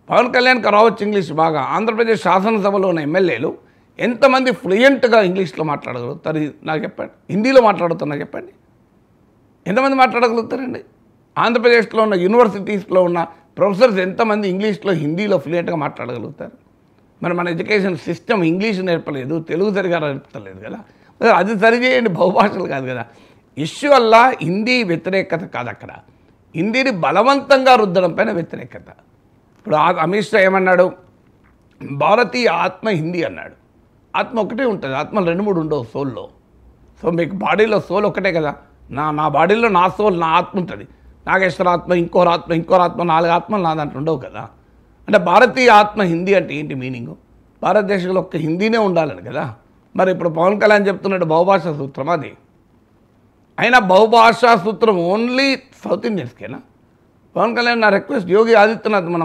పవన్ కళ్యాణ్కి రావచ్చు ఇంగ్లీష్ బాగా. ఆంధ్రప్రదేశ్ శాసనసభలో ఉన్న ఎమ్మెల్యేలు ఎంతమంది ఫ్లూయెంట్గా ఇంగ్లీష్లో మాట్లాడగలుగుతారు నాకు చెప్పండి. హిందీలో మాట్లాడుతున్నా చెప్పండి, ఎంతమంది మాట్లాడగలుగుతారండి? ఆంధ్రప్రదేశ్లో ఉన్న యూనివర్సిటీస్లో ఉన్న ప్రొఫెసర్స్ ఎంతమంది ఇంగ్లీష్లో హిందీలో ఫ్లూయెంట్గా మాట్లాడగలుగుతారు? మరి మన ఎడ్యుకేషన్ సిస్టమ్ ఇంగ్లీష్ నేర్పలేదు, తెలుగు సరిగా నేర్పలేదు కదా. అది సరిచేయండి, బహుభాషలు కాదు కదా. ఇష్యూ వల్ల హిందీ వ్యతిరేకత కాదు, అక్కడ హిందీని బలవంతంగా రుద్దడం పైన వ్యతిరేకత. ఇప్పుడు అమిత్ షా ఏమన్నాడు, భారతీయ ఆత్మ హిందీ అన్నాడు. ఆత్మ ఒకటే ఉంటుంది, ఆత్మలు 2-3 ఉండవు సోల్లో. సో మీకు బాడీలో సోల్ ఒకటే కదా. నా బాడీలో నా సోల్, నా ఆత్మ ఉంటుంది. నాగేశ్వర ఆత్మ, ఇంకోరు ఆత్మ, 4 ఆత్మలు నా దాంట్లో ఉండవు కదా. అంటే భారతీయ ఆత్మ హిందీ అంటే ఏంటి మీనింగు? భారతదేశంలో ఒక్క హిందీనే ఉండాలని కదా. మరి ఇప్పుడు పవన్ కళ్యాణ్ చెప్తున్నాడు బహుభాషా సూత్రం, అది అయినా బహుభాషా సూత్రం ఓన్లీ సౌత్ ఇండియన్స్కేనా? పవన్ కళ్యాణ్ నా రిక్వెస్ట్, యోగి ఆదిత్యనాథ్ మన